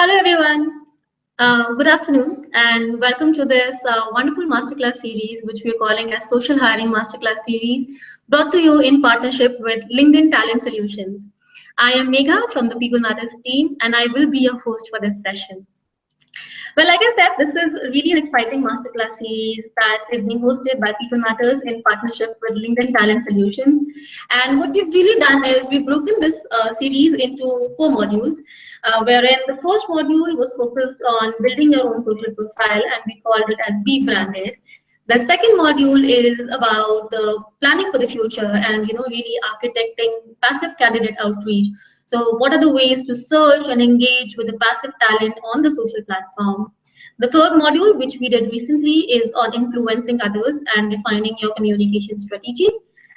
Hello, everyone. Good afternoon, and welcome to this wonderful masterclass series, which we are calling as Social Hiring Masterclass Series, brought to you in partnership with LinkedIn Talent Solutions. I am Megha from the People Matters team, and I will be your host for this session. Well, like I said, this is really an exciting masterclass series that is being hosted by People Matters in partnership with LinkedIn Talent Solutions. And what we've really done is we've broken this series into 4 modules, wherein the first module was focused on building your own social profile, and we called it as Be Branded. The second module is about the planning for the future and really architecting passive candidate outreach. So what are the ways to search and engage with the passive talent on the social platform? The third module, which we did recently, is on influencing others and defining your communication strategy.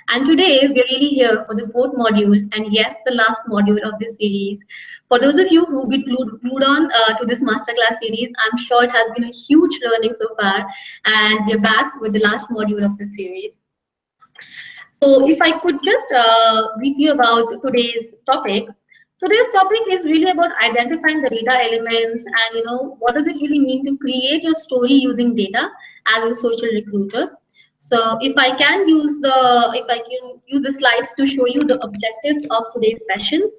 And today, we're really here for the fourth module, and yes, the last module of this series. For those of you who've been glued on to this masterclass series, I'm sure it has been a huge learning so far, and we're back with the last module of the series. So if I could just brief you about today's topic. Today's topic is really about identifying the data elements and what does it really mean to create your story using data as a social recruiter. So if I can use the slides to show you the objectives of today's session.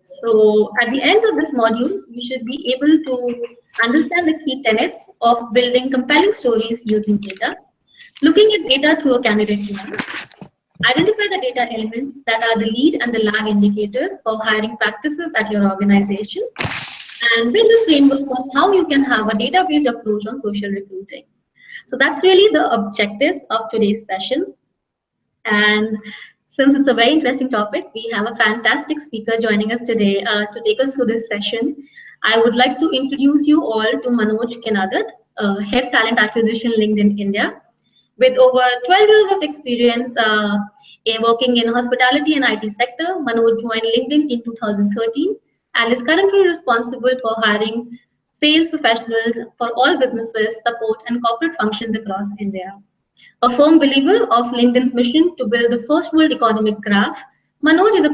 So at the end of this module, we should be able to understand the key tenets of building compelling stories using data, looking at data through a candidate lens, identify the data elements that are the lead and the lag indicators for hiring practices at your organization, and build a framework on how you can have a database approach on social recruiting. So that's really the objectives of today's session. And since it's a very interesting topic, we have a fantastic speaker joining us today to take us through this session. I would like to introduce you all to Manoj Kenadat, Head Talent Acquisition LinkedIn India. With over 12 years of experience working in hospitality and IT sector, Manoj joined LinkedIn in 2013 and is currently responsible for hiring sales professionals for all businesses, support, and corporate functions across India. A firm believer of LinkedIn's mission to build the first world economic graph, Manoj is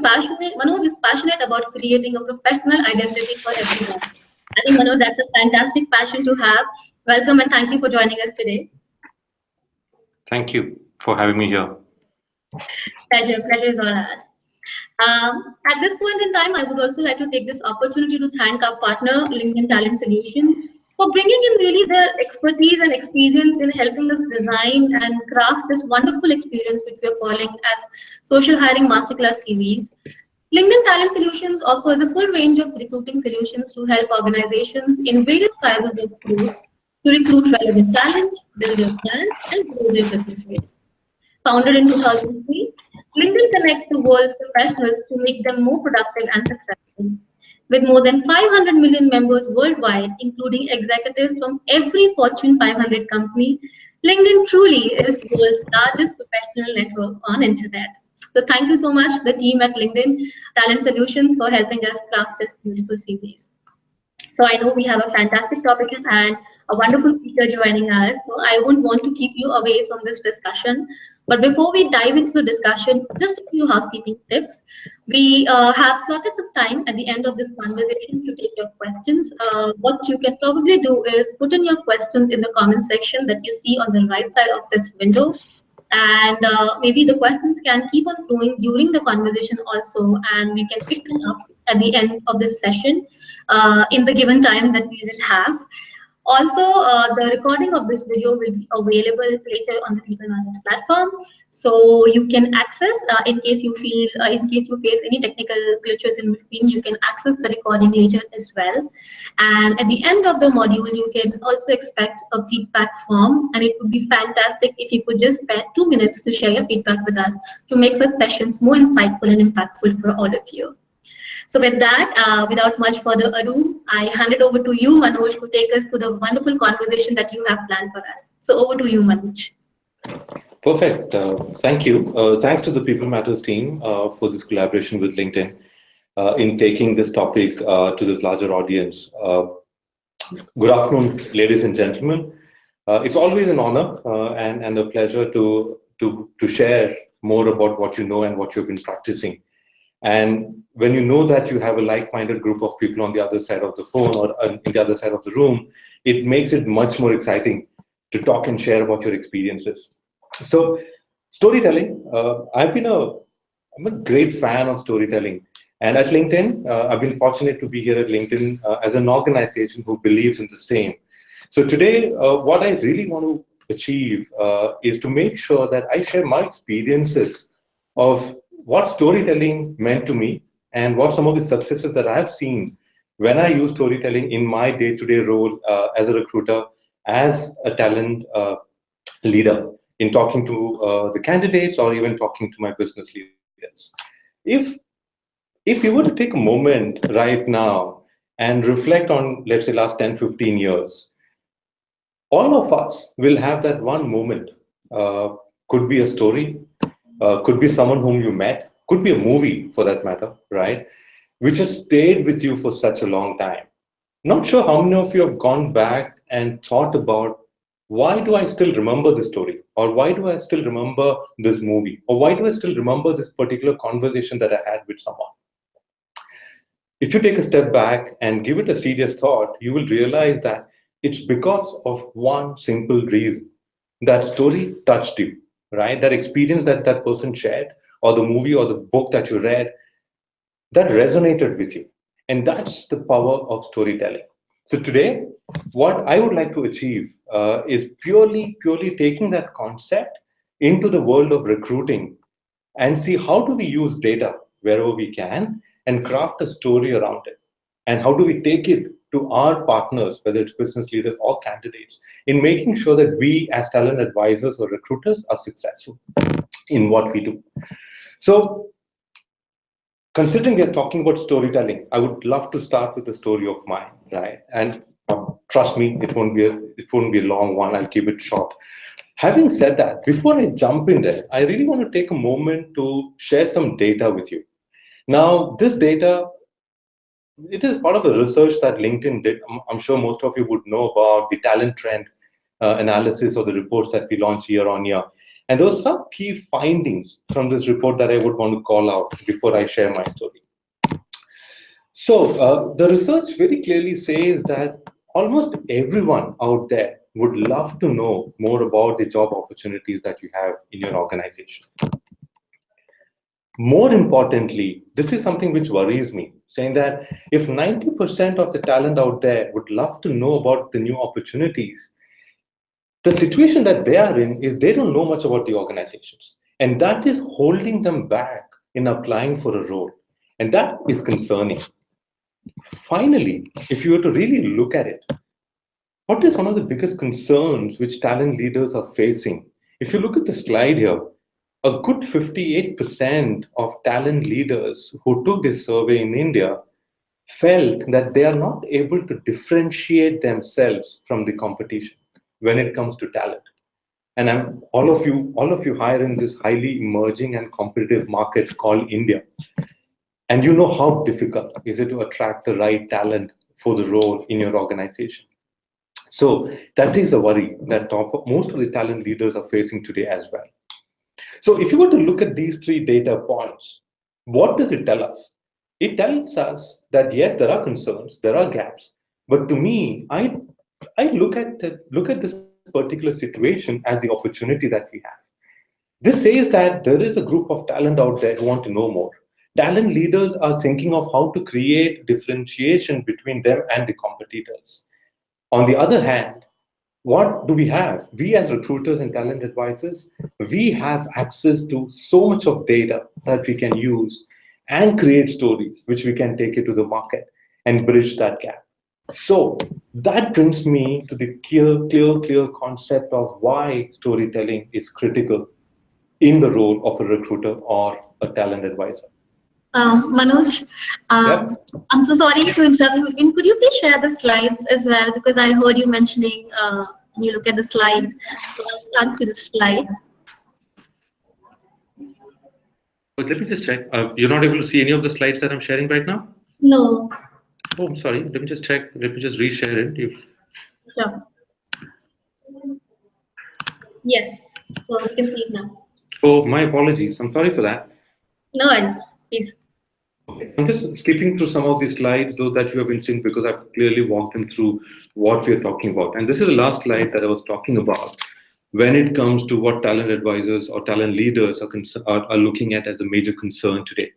passionate about creating a professional identity for everyone. I think Manoj, that's a fantastic passion to have. Welcome and thank you for joining us today. Thank you for having me here. Pleasure is all ours. At this point in time, I would also like to take this opportunity to thank our partner, LinkedIn Talent Solutions, for bringing in really their expertise and experience in helping us design and craft this wonderful experience, which we are calling as Social Hiring Masterclass Series. LinkedIn Talent Solutions offers a full range of recruiting solutions to help organizations in various sizes of growth to recruit relevant talent, build their brand, and grow their businesses. Founded in 2003, LinkedIn connects the world's professionals to make them more productive and successful. With more than 500 million members worldwide, including executives from every Fortune 500 company, LinkedIn truly is the world's largest professional network on internet. So thank you so much, the team at LinkedIn Talent Solutions, for helping us craft this beautiful series. So I know we have a fantastic topic and a wonderful speaker joining us. So I won't want to keep you away from this discussion. But before we dive into the discussion, just a few housekeeping tips. We have slotted some time at the end of this conversation to take your questions. What you can probably do is put in your questions in the comment section that you see on the right side of this window. And maybe the questions can keep on flowing during the conversation also, and we can pick them up at the end of this session in the given time that we will have. Also, the recording of this video will be available later on the People Matters platform, so you can access in case you face any technical glitches in between. You can access the recording later as well. And at the end of the module, you can also expect a feedback form, and it would be fantastic if you could just spare 2 minutes to share your feedback with us to make the sessions more insightful and impactful for all of you. So with that, without much further ado, I hand it over to you, Manoj, to take us through the wonderful conversation that you have planned for us. So over to you, Manoj. Perfect. Thank you. Thanks to the People Matters team for this collaboration with LinkedIn in taking this topic to this larger audience. Good afternoon, ladies and gentlemen. It's always an honor and a pleasure to share more about what you know and what you've been practicing. And when you know that you have a like-minded group of people on the other side of the phone or on the other side of the room, it makes it much more exciting to talk and share about your experiences. So storytelling, I'm a great fan of storytelling. And at LinkedIn, I've been fortunate to be here at LinkedIn as an organization who believes in the same. So today, what I really want to achieve is to make sure that I share my experiences of what storytelling meant to me and what some of the successes that I've seen when I use storytelling in my day-to-day role as a recruiter, as a talent leader, in talking to the candidates or even talking to my business leaders. If if you were to take a moment right now and reflect on, let's say, last 10, 15 years, all of us will have that one moment. Uh, could be a story, could be someone whom you met, could be a movie for that matter, right? Which has stayed with you for such a long time. Not sure how many of you have gone back and thought about why do I still remember this story? Or why do I still remember this movie? Or why do I still remember this particular conversation that I had with someone? If you take a step back and give it a serious thought, you will realize that it's because of one simple reason. That story touched you, right? That experience that that person shared, or the movie or the book that you read, that resonated with you. And that's the power of storytelling. So today, what I would like to achieve is purely taking that concept into the world of recruiting and see how do we use data wherever we can and craft a story around it. And how do we take it to our partners, whether it's business leaders or candidates, in making sure that we as talent advisors or recruiters are successful in what we do. So considering we are talking about storytelling, I would love to start with a story of mine, right? And trust me, it won't be a long one. I'll keep it short. Having said that, before I jump in there, I really want to take a moment to share some data with you. Now, this data, it is part of the research that LinkedIn did. I'm sure most of you would know about the talent trend analysis or the reports that we launch year on year. And there are some key findings from this report that I would want to call out before I share my story. So the research very clearly says that almost everyone out there would love to know more about the job opportunities that you have in your organization. More importantly, this is something which worries me, saying that if 90% of the talent out there would love to know about the new opportunities, the situation that they are in is they don't know much about the organizations. And that is holding them back in applying for a role. And that is concerning. Finally, if you were to really look at it, what is one of the biggest concerns which talent leaders are facing? If you look at the slide here, a good 58% of talent leaders who took this survey in India felt that they are not able to differentiate themselves from the competition when it comes to talent. And all of you hire in this highly emerging and competitive market called India. And you know how difficult is it to attract the right talent for the role in your organization. So that is a worry that most of the talent leaders are facing today as well. So if you were to look at these three data points, what does it tell us? It tells us that yes, there are concerns, there are gaps, but to me, I look at this particular situation as the opportunity that we have. This says that there is a group of talent out there who want to know more. Talent leaders are thinking of how to create differentiation between them and the competitors. On the other hand, what do we have? We as recruiters and talent advisors, we have access to so much of data that we can use and create stories which we can take it to the market and bridge that gap. So that brings me to the clear concept of why storytelling is critical in the role of a recruiter or a talent advisor. Manoj, Yep. I'm so sorry to interrupt you. Could you please share the slides as well? Because I heard you mentioning when you look at the slide, so I can't see the slide. But let me just check. You're not able to see any of the slides that I'm sharing right now? No. Oh, I'm sorry. Let me just check. Let me just reshare it. Sure. Yes. So we can see it now. Oh, my apologies. I'm sorry for that. No worries. Please. I'm just skipping through some of these slides, those that you have been seeing, because I've clearly walked them through what we're talking about. And this is the last slide that I was talking about when it comes to what talent advisors or talent leaders are looking at as a major concern today.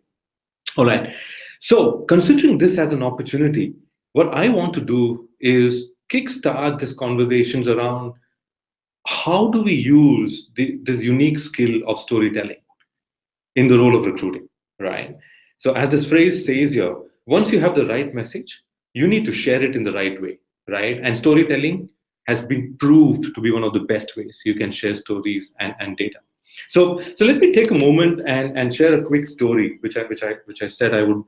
All right. So, considering this as an opportunity, what I want to do is kickstart these conversations around how do we use this unique skill of storytelling in the role of recruiting, right? So, as this phrase says here, once you have the right message, you need to share it in the right way, right? And storytelling has been proved to be one of the best ways you can share stories and data. So let me take a moment and share a quick story, which I said I would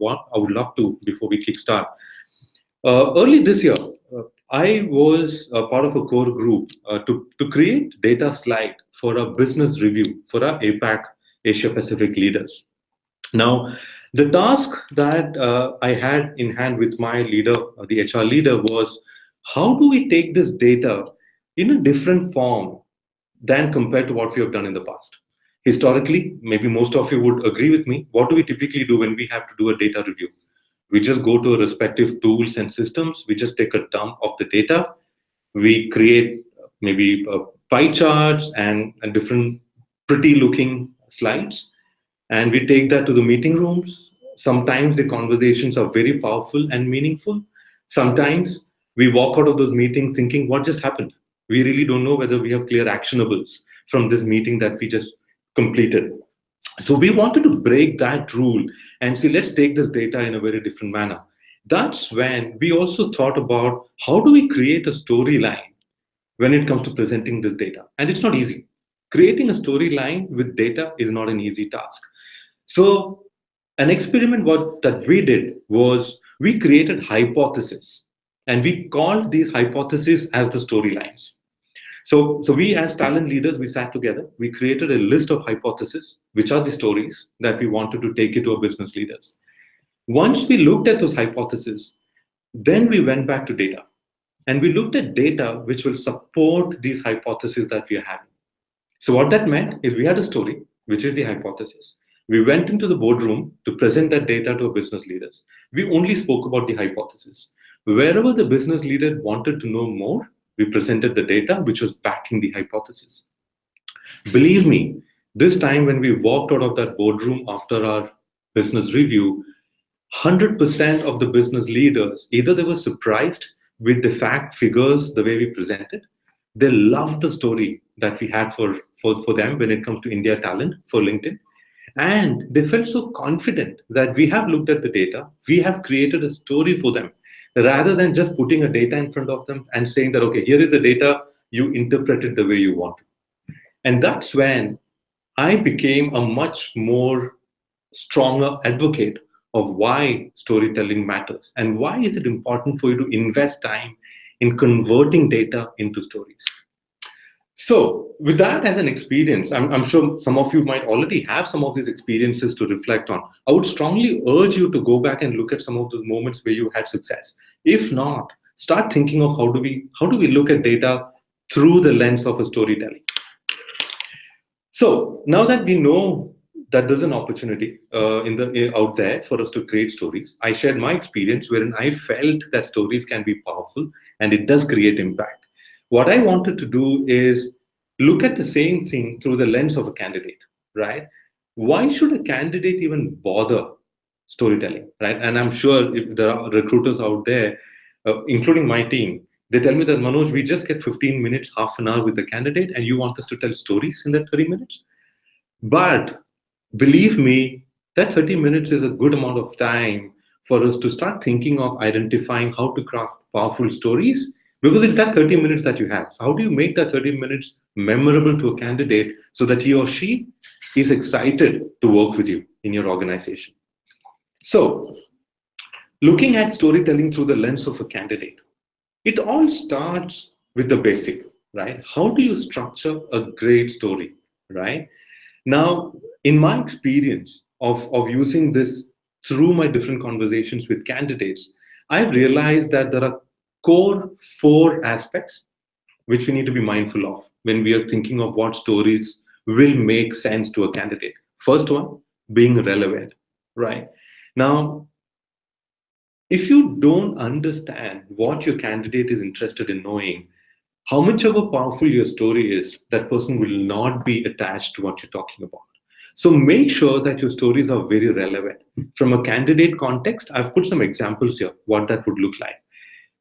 love to before we kickstart. Early this year, I was a part of a core group to create data slide for a business review for our APAC Asia Pacific leaders. Now, the task that I had in hand with my leader, the HR leader, was how do we take this data in a different form than compared to what we have done in the past? Historically, maybe most of you would agree with me. What do we typically do when we have to do a data review? We just go to respective tools and systems. We just take a dump of the data. We create maybe pie charts and different pretty looking slides, and we take that to the meeting rooms. Sometimes the conversations are very powerful and meaningful. Sometimes we walk out of those meetings thinking, what just happened? We really don't know whether we have clear actionables from this meeting that we just completed. So we wanted to break that rule and say, let's take this data in a very different manner. That's when we also thought about how do we create a storyline when it comes to presenting this data. And it's not easy. Creating a storyline with data is not an easy task. So an experiment that we did was we created hypotheses, and we called these hypotheses as the storylines. So we as talent leaders, we sat together, we created a list of hypotheses, which are the stories that we wanted to take it to our business leaders. Once we looked at those hypotheses, then we went back to data. And we looked at data which will support these hypotheses that we are having. So what that meant is we had a story, which is the hypothesis. We went into the boardroom to present that data to our business leaders. We only spoke about the hypothesis. Wherever the business leader wanted to know more, we presented the data which was backing the hypothesis. Believe me, this time when we walked out of that boardroom after our business review, 100% of the business leaders, either they were surprised with the fact figures, the way we presented, they loved the story that we had for them when it comes to India talent for LinkedIn. And they felt so confident that we have looked at the data, we have created a story for them, rather than just putting a data in front of them and saying that, okay, here is the data, you interpret it the way you want. And that's when I became a much more stronger advocate of why storytelling matters and why is it important for you to invest time in converting data into stories. So with that as an experience, I'm sure some of you might already have some of these experiences to reflect on. I would strongly urge you to go back and look at some of those moments where you had success. If not, start thinking of how do we look at data through the lens of a storytelling. So now that we know that there's an opportunity out there for us to create stories, I shared my experience wherein I felt that stories can be powerful and it does create impact. What I wanted to do is look at the same thing through the lens of a candidate, right? Why should a candidate even bother storytelling, right? And I'm sure if there are recruiters out there, including my team, they tell me that, Manoj, we just get 15 minutes, half an hour with the candidate, and you want us to tell stories in that 30 minutes? But believe me, that 30 minutes is a good amount of time for us to start thinking of identifying how to craft powerful stories, because it's that 30 minutes that you have. So how do you make that 30 minutes memorable to a candidate so that he or she is excited to work with you in your organization? So looking at storytelling through the lens of a candidate, it all starts with the basic, right? How do you structure a great story, right? Now, in my experience of using this through my different conversations with candidates, I've realized that there are core 4 aspects which we need to be mindful of when we are thinking of what stories will make sense to a candidate. First one, being relevant, right? Now, if you don't understand what your candidate is interested in knowing, how much of a powerful your story is, that person will not be attached to what you're talking about. So make sure that your stories are very relevant. From a candidate context, I've put some examples here, what that would look like.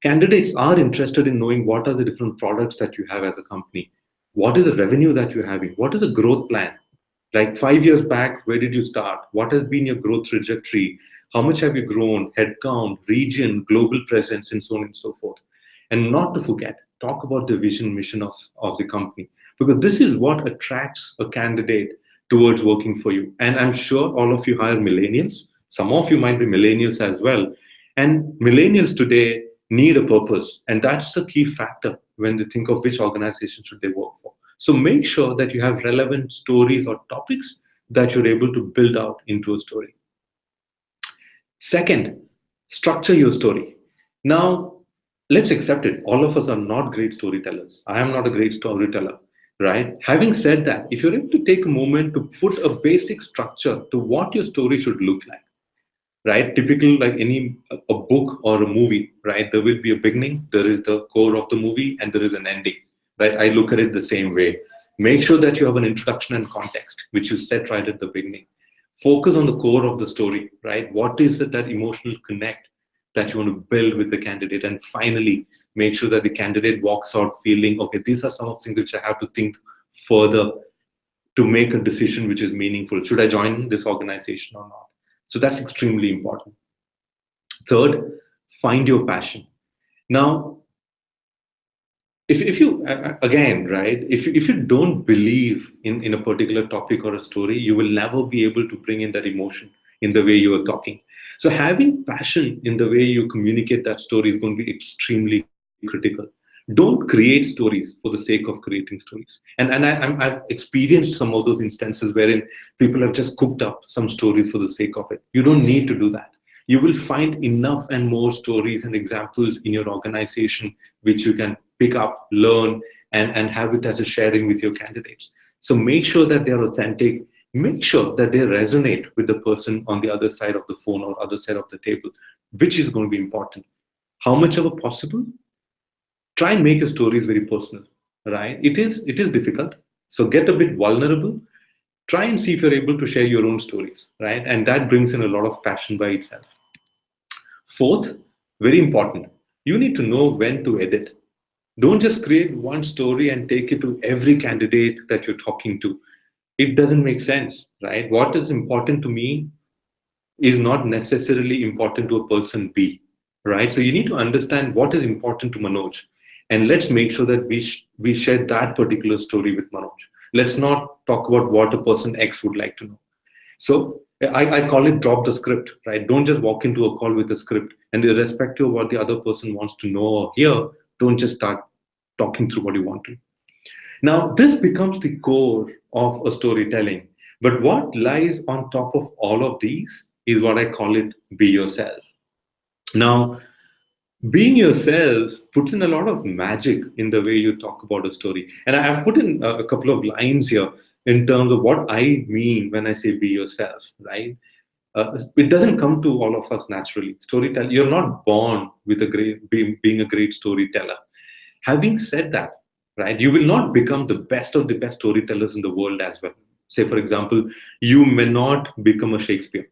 Candidates are interested in knowing what are the different products that you have as a company. What is the revenue that you're having? What is the growth plan? Like 5 years back, where did you start? What has been your growth trajectory? How much have you grown? Headcount, region, global presence, and so on and so forth. And not to forget, talk about the vision, mission of the company, because this is what attracts a candidate towards working for you. And I'm sure all of you hire millennials. Some of you might be millennials as well. And millennials today need a purpose. And that's the key factor when they think of which organization should they work for. So make sure that you have relevant stories or topics that you're able to build out into a story. Second, structure your story. Now, let's accept it. All of us are not great storytellers. I am not a great storyteller, right? Having said that, if you're able to take a moment to put a basic structure to what your story should look like, right? Typical, like any a book or a movie, right? There will be a beginning, there is the core of the movie, and there is an ending, right? I look at it the same way. Make sure that you have an introduction and context, which you set right at the beginning. Focus on the core of the story, right? What is it, that emotional connect that you want to build with the candidate? And finally, make sure that the candidate walks out feeling, okay, these are some of the things which I have to think further to make a decision which is meaningful. Should I join this organization or not? So that's extremely important. Third, find your passion. Now, if you, again, right, if you don't believe in a particular topic or a story, you will never be able to bring in that emotion in the way you are talking. So having passion in the way you communicate that story is going to be extremely critical. Don't create stories for the sake of creating stories. And I've experienced some of those instances wherein people have just cooked up some stories for the sake of it. You don't need to do that. You will find enough and more stories and examples in your organization which you can pick up, learn, and have it as a sharing with your candidates. So make sure that they're authentic. Make sure that they resonate with the person on the other side of the phone or other side of the table, which is going to be important. How much ever possible, try and make your stories very personal, right? It is difficult. So get a bit vulnerable. Try and see if you're able to share your own stories, right? And that brings in a lot of passion by itself. Fourth, very important, you need to know when to edit. Don't just create one story and take it to every candidate that you're talking to. It doesn't make sense, right? What is important to me is not necessarily important to a person B, right? So you need to understand what is important to Manoj, and let's make sure that we share that particular story with Manoj. Let's not talk about what a person X would like to know. So I call it drop the script, right? Don't just walk into a call with a script, and irrespective of what the other person wants to know or hear, don't just start talking through what you want to. Now, this becomes the core of a storytelling. But what lies on top of all of these is what I call it, be yourself. Now, being yourself puts in a lot of magic in the way you talk about a story. And I've put in a couple of lines here in terms of what I mean when I say be yourself, right? It doesn't come to all of us naturally. Storytelling, you're not born with being a great storyteller. Having said that, right, you will not become the best of the best storytellers in the world as well. Say, for example, you may not become a Shakespeare.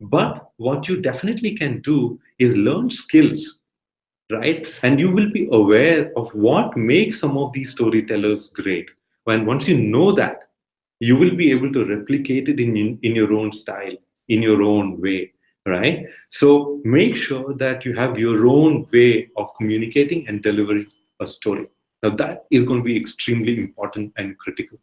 But what you definitely can do is learn skills, right? And you will be aware of what makes some of these storytellers great. And once you know that, you will be able to replicate it in your own style, in your own way, right? So make sure that you have your own way of communicating and delivering a story. Now that is going to be extremely important and critical.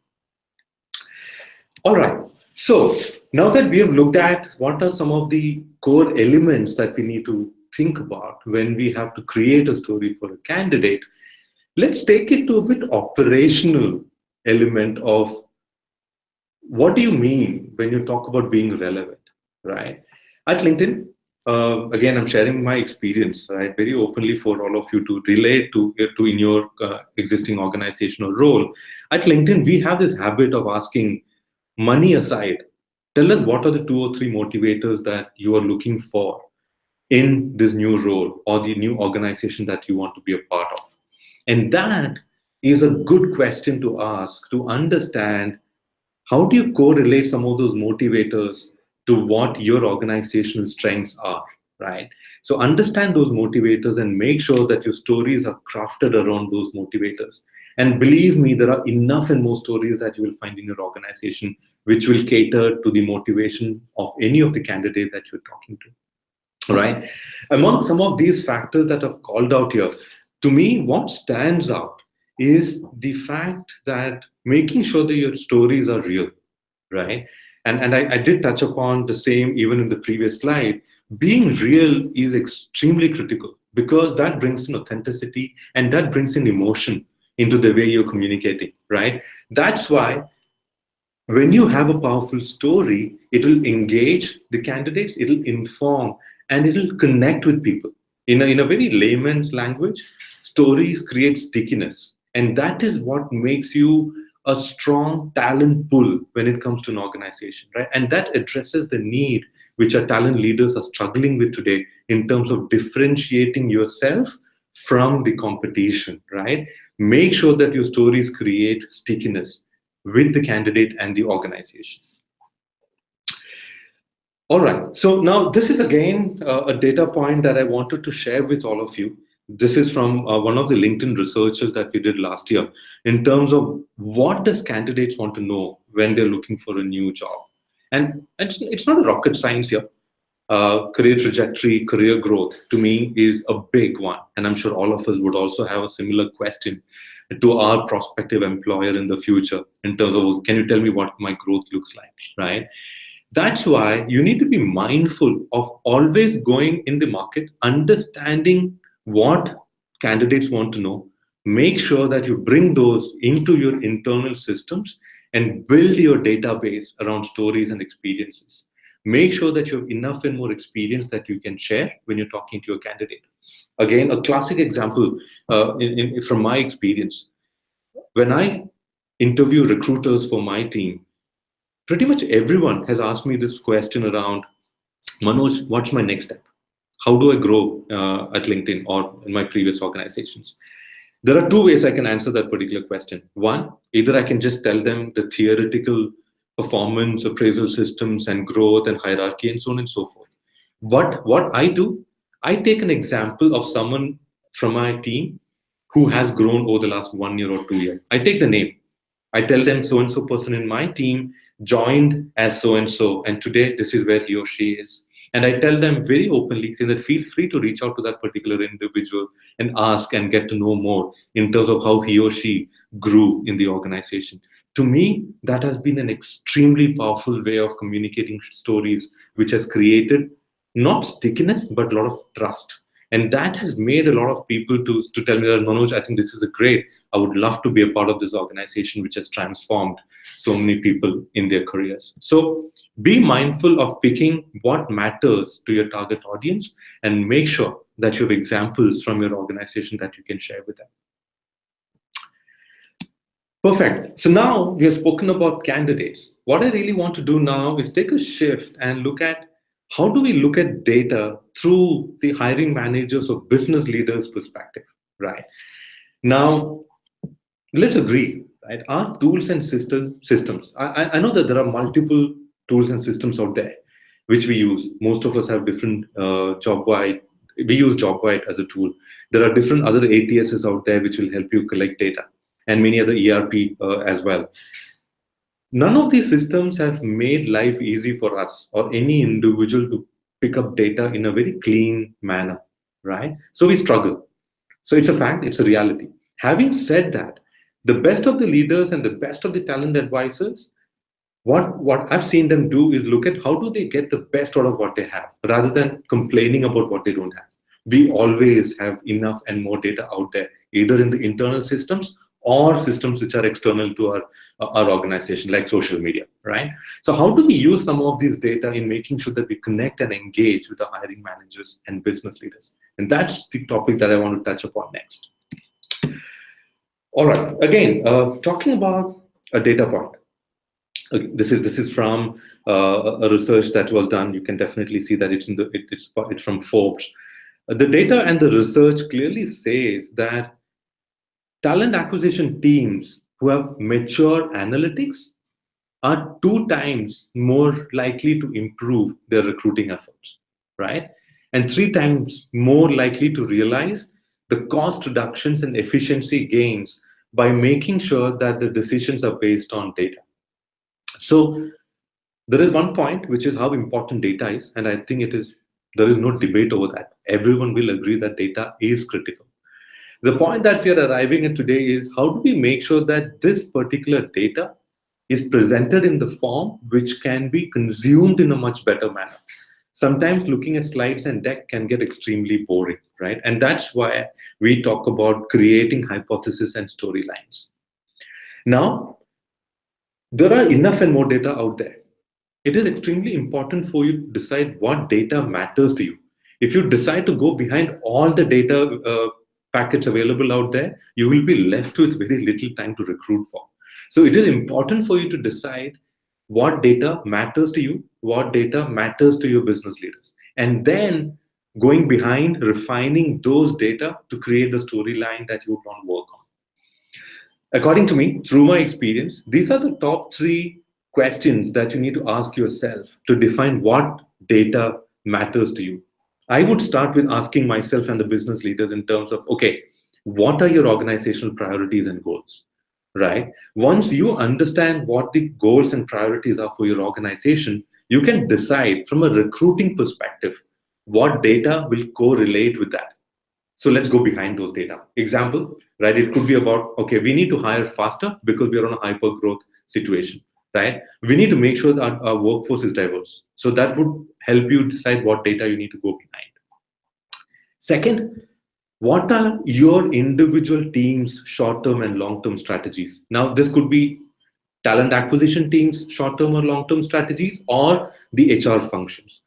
All right. So now that we have looked at what are some of the core elements that we need to think about when we have to create a story for a candidate, let's take it to a bit operational element of what do you mean when you talk about being relevant, right? At LinkedIn, again, I'm sharing my experience, right, very openly for all of you to relate to in your existing organizational role. At LinkedIn, we have this habit of asking, money aside, Tell us what are the 2 or 3 motivators that you are looking for in this new role or the new organization that you want to be a part of. And that is a good question to ask to understand how do you correlate some of those motivators to what your organizational strengths are, right? So understand those motivators and make sure that your stories are crafted around those motivators. And believe me, there are enough and more stories that you will find in your organization which will cater to the motivation of any of the candidates that you're talking to, right? Among some of these factors that I've called out here, to me, what stands out is the fact that making sure that your stories are real, right? And I did touch upon the same even in the previous slide. Being real is extremely critical because that brings in authenticity and that brings in emotion into the way you're communicating, right? That's why when you have a powerful story, it will engage the candidates, it will inform, and it will connect with people. In a very layman's language, stories create stickiness. And that is what makes you a strong talent pool when it comes to an organization, right? And that addresses the need which our talent leaders are struggling with today in terms of differentiating yourself from the competition, right? Make sure that your stories create stickiness with the candidate and the organization. All right, so now this is again a data point that I wanted to share with all of you. This is from one of the LinkedIn researches that we did last year in terms of what does candidates want to know when they're looking for a new job. And it's not a rocket science here. Career trajectory, career growth, to me, is a big one. And I'm sure all of us would also have a similar question to our prospective employer in the future in terms of, can you tell me what my growth looks like, right? That's why you need to be mindful of always going in the market, understanding what candidates want to know, make sure that you bring those into your internal systems and build your database around stories and experiences. Make sure that you have enough and more experience that you can share when you're talking to your candidate. Again, a classic example from my experience. When I interview recruiters for my team, pretty much everyone has asked me this question around, Manoj, what's my next step? How do I grow at LinkedIn or in my previous organizations? There are 2 ways I can answer that particular question. One, either I can just tell them the theoretical performance, appraisal systems, and growth and hierarchy, and so on and so forth. But what I do, I take an example of someone from my team who has grown over the last 1 year or 2 years. I take the name. I tell them so and so person in my team joined as so and so, and today this is where he or she is. And I tell them very openly, saying that feel free to reach out to that particular individual and ask and get to know more in terms of how he or she grew in the organization. To me, that has been an extremely powerful way of communicating stories, which has created not stickiness, but a lot of trust. And that has made a lot of people to tell me that, Manoj, I think this is a great, I would love to be a part of this organization, which has transformed so many people in their careers. So be mindful of picking what matters to your target audience and make sure that you have examples from your organization that you can share with them. Perfect. So now we have spoken about candidates. What I really want to do now is take a shift and look at how do we look at data through the hiring managers or business leaders' perspective, right? Now, let's agree, right? Our tools and systems. I know that there are multiple tools and systems out there which we use. Most of us have different JobWide. We use JobWide as a tool. There are different other ATSs out there which will help you collect data, and many other ERP as well. None of these systems have made life easy for us or any individual to pick up data in a very clean manner, right? So we struggle. So it's a fact, it's a reality. Having said that, the best of the leaders and the best of the talent advisors, what I've seen them do is look at how do they get the best out of what they have rather than complaining about what they don't have. We always have enough and more data out there, either in the internal systems or systems which are external to our organization, like social media, right? So how do we use some of these data in making sure that we connect and engage with the hiring managers and business leaders? And that's the topic that I want to touch upon next. All right, again, talking about a data point. This is from a research that was done. You can definitely see that it's from Forbes. The data and the research clearly says that talent acquisition teams who have mature analytics are 2 times more likely to improve their recruiting efforts, right? And 3 times more likely to realize the cost reductions and efficiency gains by making sure that the decisions are based on data. So there is one point which is how important data is, and I think there is no debate over that. Everyone will agree that data is critical. The point that we are arriving at today is how do we make sure that this particular data is presented in the form which can be consumed in a much better manner. Sometimes looking at slides and deck can get extremely boring, right? And that's why we talk about creating hypotheses and storylines. Now, there are enough and more data out there. It is extremely important for you to decide what data matters to you. If you decide to go behind all the data packets available out there, you will be left with very little time to recruit for. So it is important for you to decide what data matters to you, what data matters to your business leaders, and then going behind refining those data to create the storyline that you want to work on. According to me, through my experience, these are the top 3 questions that you need to ask yourself to define what data matters to you. I would start with asking myself and the business leaders in terms of, okay, what are your organizational priorities and goals, right? Once you understand what the goals and priorities are for your organization, you can decide from a recruiting perspective what data will correlate with that. So let's go behind those data. Example, right? It could be about, okay, we need to hire faster because we are on a hyper growth situation, right? We need to make sure that our workforce is diverse. So that would help you decide what data you need to go behind. Second, what are your individual teams' short-term and long-term strategies? Now, this could be talent acquisition teams' short-term or long-term strategies or the HR functions.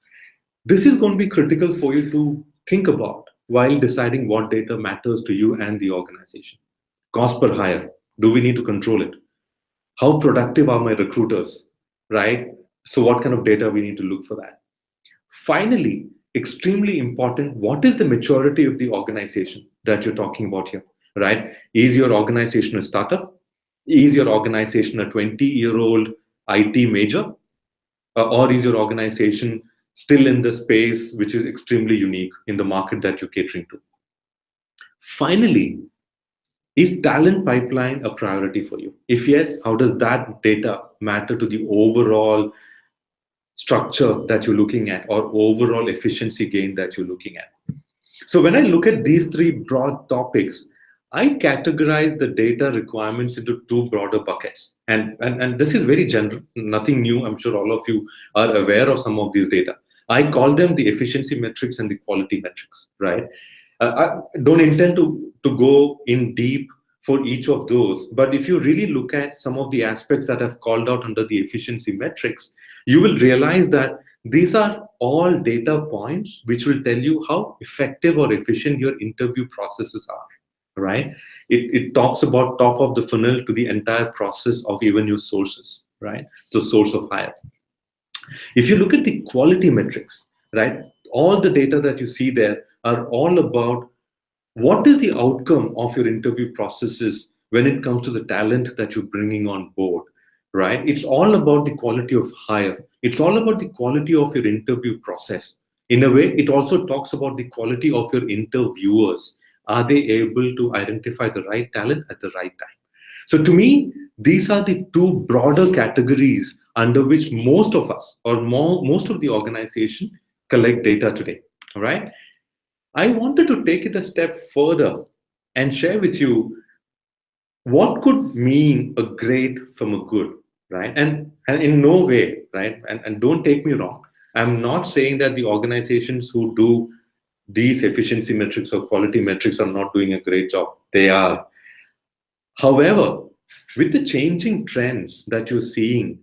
This is going to be critical for you to think about while deciding what data matters to you and the organization. Cost per hire, do we need to control it? How productive are my recruiters, right? So what kind of data we need to look for that? Finally, extremely important, what is the maturity of the organization that you're talking about here, right? Is your organization a startup? Is your organization a 20-year-old IT major? Or is your organization still in the space which is extremely unique in the market that you're catering to? Finally, is talent pipeline a priority for you? If yes, how does that data matter to the overall structure that you're looking at or overall efficiency gain that you're looking at? So when I look at these 3 broad topics, I categorize the data requirements into 2 broader buckets. And this is very general, nothing new. I'm sure all of you are aware of some of these data. I call them the efficiency metrics and the quality metrics, right? I don't intend to go in deep for each of those, but if you really look at some of the aspects that I've called out under the efficiency metrics, you will realize that these are all data points which will tell you how effective or efficient your interview processes are, right? It talks about top of the funnel to the entire process of even your sources, right? The source of hire. If you look at the quality metrics, right, all the data that you see there are all about what is the outcome of your interview processes when it comes to the talent that you're bringing on board, right? It's all about the quality of hire. It's all about the quality of your interview process. In a way, it also talks about the quality of your interviewers. Are they able to identify the right talent at the right time? So to me, these are the 2 broader categories under which most of us or most of the organization collect data today, all right? I wanted to take it a step further and share with you what could mean a great from a good, right? And in no way, right? And don't take me wrong. I'm not saying that the organizations who do these efficiency metrics or quality metrics are not doing a great job. They are. However, with the changing trends that you're seeing,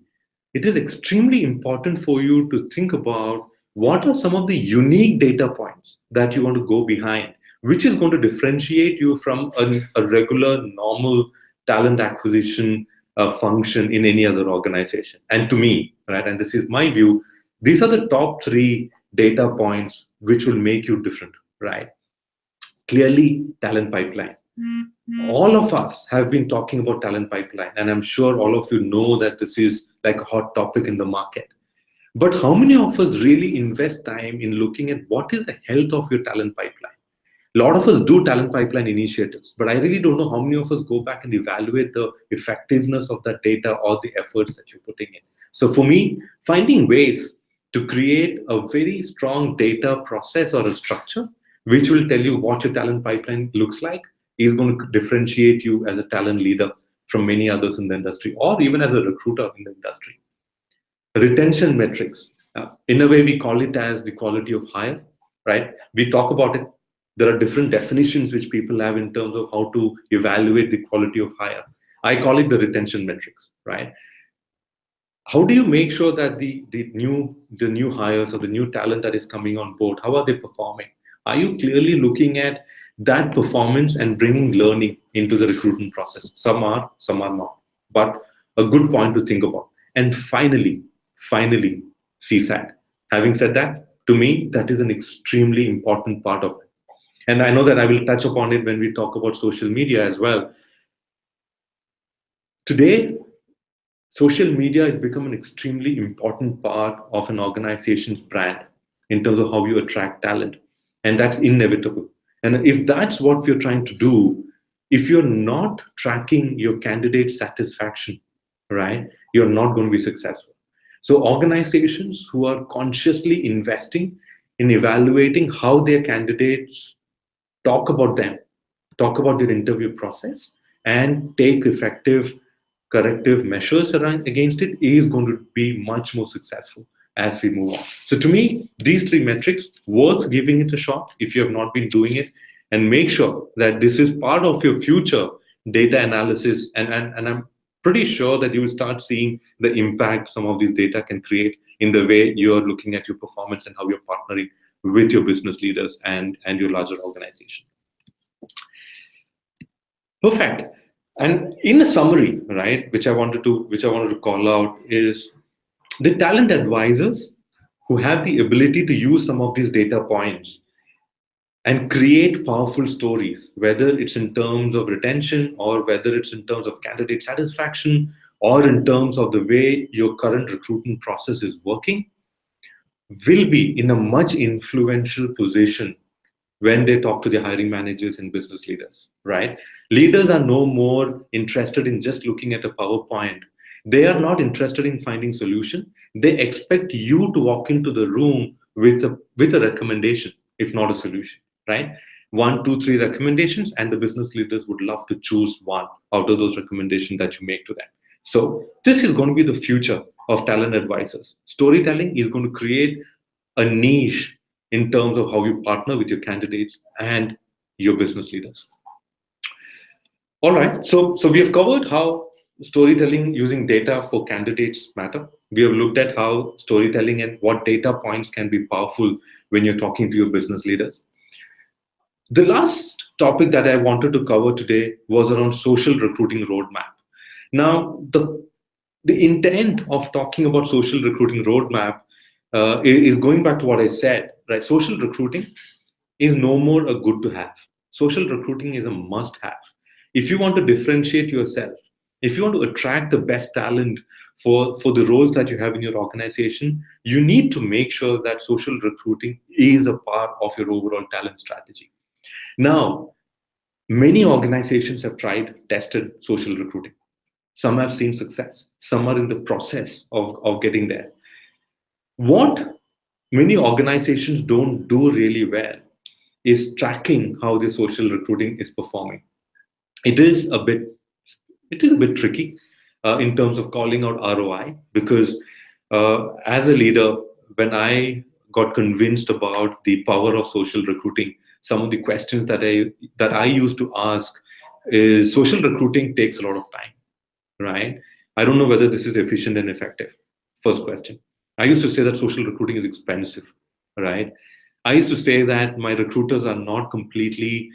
it is extremely important for you to think about what are some of the unique data points that you want to go behind, which is going to differentiate you from a regular, normal talent acquisition function in any other organization. And to me, right, and this is my view, these are the top 3 data points which will make you different, right? Clearly, talent pipeline. All of us have been talking about talent pipeline, and I'm sure all of you know that this is like a hot topic in the market. But how many of us really invest time in looking at what is the health of your talent pipeline? A lot of us do talent pipeline initiatives, but I really don't know how many of us go back and evaluate the effectiveness of that data or the efforts that you're putting in. So for me, finding ways to create a very strong data process or a structure which will tell you what your talent pipeline looks like is going to differentiate you as a talent leader from many others in the industry, or even as a recruiter in the industry. Retention metrics. In a way, we call it as the quality of hire, right? We talk about it. There are different definitions which people have in terms of how to evaluate the quality of hire. I call it the retention metrics, right? How do you make sure that the new hires or the new talent that is coming on board, how are they performing? Are you clearly looking at that performance and bringing learning into the recruitment process? Some are not. But a good point to think about. And finally, CSAT. Having said that, to me, that is an extremely important part of it. And I know that I will touch upon it when we talk about social media as well. Today, social media has become an extremely important part of an organization's brand in terms of how you attract talent. And that's inevitable. And if that's what we're trying to do, if you're not tracking your candidate satisfaction, right, you're not going to be successful. So organizations who are consciously investing in evaluating how their candidates talk about them, talk about their interview process, and take effective corrective measures around against it is going to be much more successful as we move on. So to me, these 3 metrics, worth giving it a shot if you have not been doing it, and make sure that this is part of your future data analysis. And I'm pretty sure that you will start seeing the impact some of these data can create in the way you're looking at your performance and how you're partnering with your business leaders and your larger organization. Perfect. And in a summary, right, which I wanted to call out is the talent advisors who have the ability to use some of these data points and create powerful stories, whether it's in terms of retention or whether it's in terms of candidate satisfaction or in terms of the way your current recruitment process is working, will be in a much influential position when they talk to the hiring managers and business leaders, right? Leaders are no more interested in just looking at a PowerPoint. They are not interested in finding solution. They expect you to walk into the room with a recommendation, if not a solution, right? 1, 2, 3 recommendations, and the business leaders would love to choose one out of those recommendations that you make to them. So this is going to be the future of talent advisors. Storytelling is going to create a niche in terms of how you partner with your candidates and your business leaders. All right, so we have covered how storytelling using data for candidates matter. We have looked at how storytelling and what data points can be powerful when you're talking to your business leaders. The last topic that I wanted to cover today was around social recruiting roadmap. Now, the intent of talking about social recruiting roadmap is going back to what I said, right? Social recruiting is no more a good to have. Social recruiting is a must have. If you want to differentiate yourself, if you want to attract the best talent for the roles that you have in your organization, you need to make sure that social recruiting is a part of your overall talent strategy. Now, many organizations have tested social recruiting. Some have seen success. Some are in the process of getting there. What many organizations don't do really well is tracking how the social recruiting is performing. It is a bit tricky in terms of calling out ROI, because as a leader, when I got convinced about the power of social recruiting, some of the questions that I used to ask is, social recruiting takes a lot of time, right? I don't know whether this is efficient and effective. First question. I used to say that social recruiting is expensive, right? I used to say that my recruiters are not completely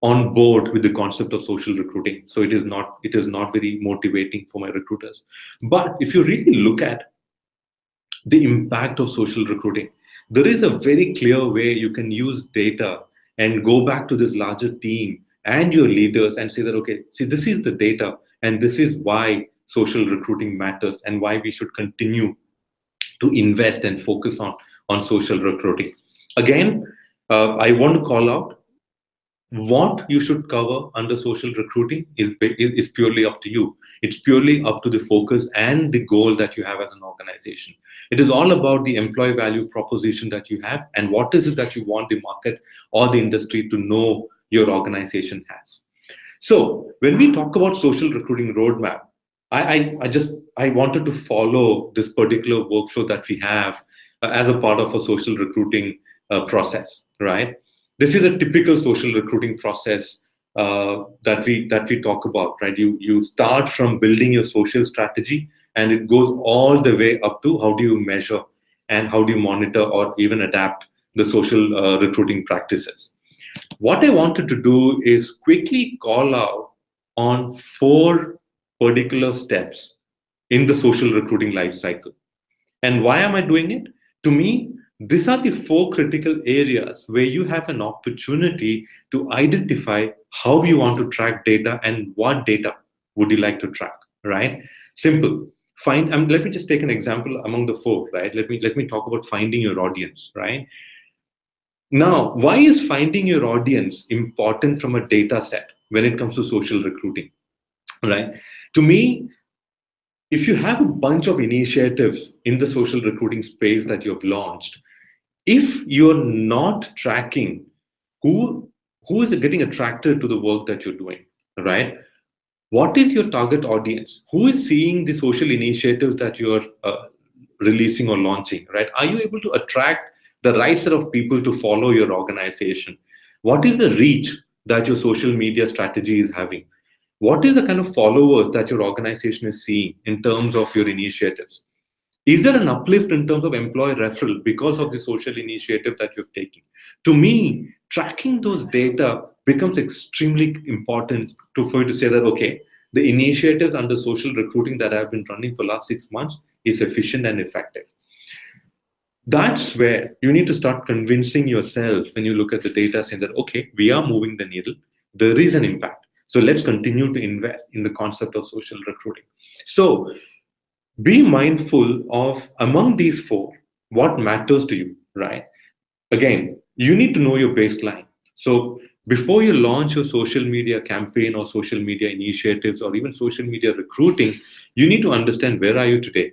on board with the concept of social recruiting. So it is not very motivating for my recruiters. But if you really look at the impact of social recruiting, there is a very clear way you can use data and go back to this larger team and your leaders and say that, okay, see, this is the data and this is why social recruiting matters and why we should continue to invest and focus on social recruiting. Again, I want to call out what you should cover under social recruiting is purely up to you. It's purely up to the focus and the goal that you have as an organization. It is all about the employee value proposition that you have and what is it that you want the market or the industry to know your organization has. So when we talk about social recruiting roadmap, I wanted to follow this particular workflow that we have as a part of a social recruiting process, right? This is a typical social recruiting process that we talk about, right? You start from building your social strategy, and it goes all the way up to how do you measure and how do you monitor or even adapt the social recruiting practices. What I wanted to do is quickly call out on 4 particular steps in the social recruiting life cycle. And why am I doing it? To me, these are the 4 critical areas where you have an opportunity to identify how you want to track data and what data would you like to track, right? Simple. Let me just take an example among the 4, right? Let me talk about finding your audience, right? Now, why is finding your audience important from a data set when it comes to social recruiting, right? To me, if you have a bunch of initiatives in the social recruiting space that you've launched, if you're not tracking who is getting attracted to the work that you're doing, right? What is your target audience? Who is seeing the social initiatives that you're releasing or launching, right? Are you able to attract the right set of people to follow your organization? What is the reach that your social media strategy is having? What is the kind of followers that your organization is seeing in terms of your initiatives? Is there an uplift in terms of employee referral because of the social initiative that you've taken? To me, tracking those data becomes extremely important for you to say that, okay, the initiatives under social recruiting that I've been running for the last 6 months is efficient and effective. That's where you need to start convincing yourself when you look at the data saying that, okay, we are moving the needle, there is an impact. So let's continue to invest in the concept of social recruiting. So be mindful of among these 4, what matters to you, right? Again, you need to know your baseline. So before you launch your social media campaign or social media initiatives or even social media recruiting, you need to understand where are you today.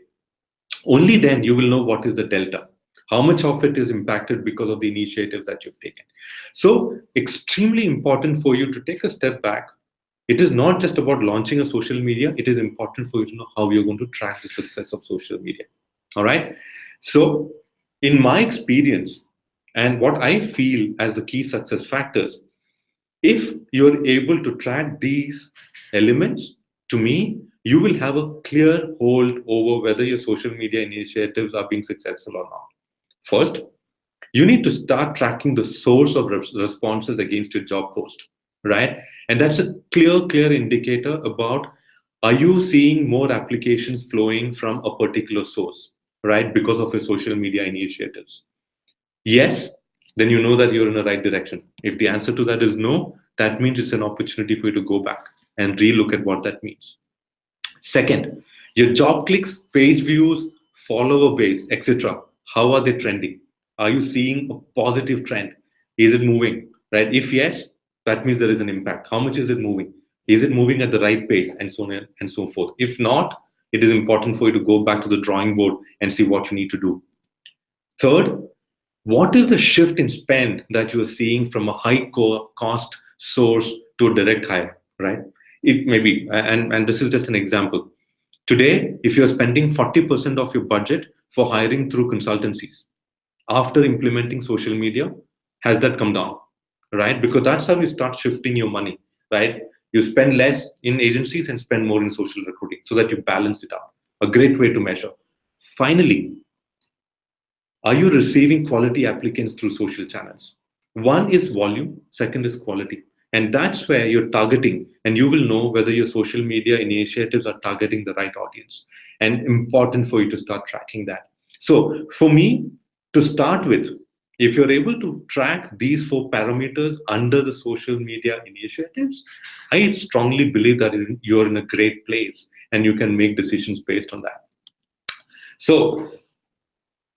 Only then you will know what is the delta. How much of it is impacted because of the initiatives that you've taken. So extremely important for you to take a step back. It is not just about launching a social media. It is important for you to know how you're going to track the success of social media. All right. So in my experience and what I feel as the key success factors, if you're able to track these elements, to me, you will have a clear hold over whether your social media initiatives are being successful or not. First, you need to start tracking the source of responses against your job post, right? And that's a clear indicator about, are you seeing more applications flowing from a particular source, right? Because of your social media initiatives. Yes, then you know that you're in the right direction. If the answer to that is no, that means it's an opportunity for you to go back and relook at what that means. Second, your job clicks, page views, follower base, etc. How are they trending? Are you seeing a positive trend? Is it moving? Right? If yes, that means there is an impact. How much is it moving? Is it moving at the right pace? And so on and so forth. If not, it is important for you to go back to the drawing board and see what you need to do. Third, what is the shift in spend that you are seeing from a high cost source to a direct hire, right? It may be, and this is just an example. Today, if you're spending 40% of your budget for hiring through consultancies, after implementing social media, has that come down, right? Because that's how you start shifting your money, right? You spend less in agencies and spend more in social recruiting so that you balance it out. A great way to measure. Finally, are you receiving quality applicants through social channels? One is volume, second is quality. And that's where you're targeting, and you will know whether your social media initiatives are targeting the right audience. And important for you to start tracking that. So for me, to start with, if you're able to track these 4 parameters under the social media initiatives, I strongly believe that you're in a great place and you can make decisions based on that. So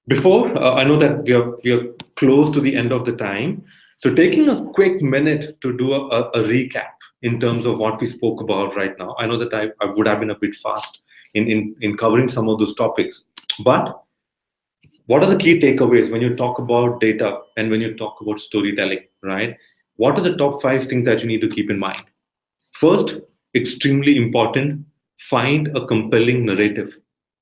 before, I know that we are close to the end of the time. So taking a quick minute to do a recap in terms of what we spoke about right now. I know that I would have been a bit fast in covering some of those topics, but what are the key takeaways when you talk about data and when you talk about storytelling, right? What are the top 5 things that you need to keep in mind? First, extremely important, find a compelling narrative,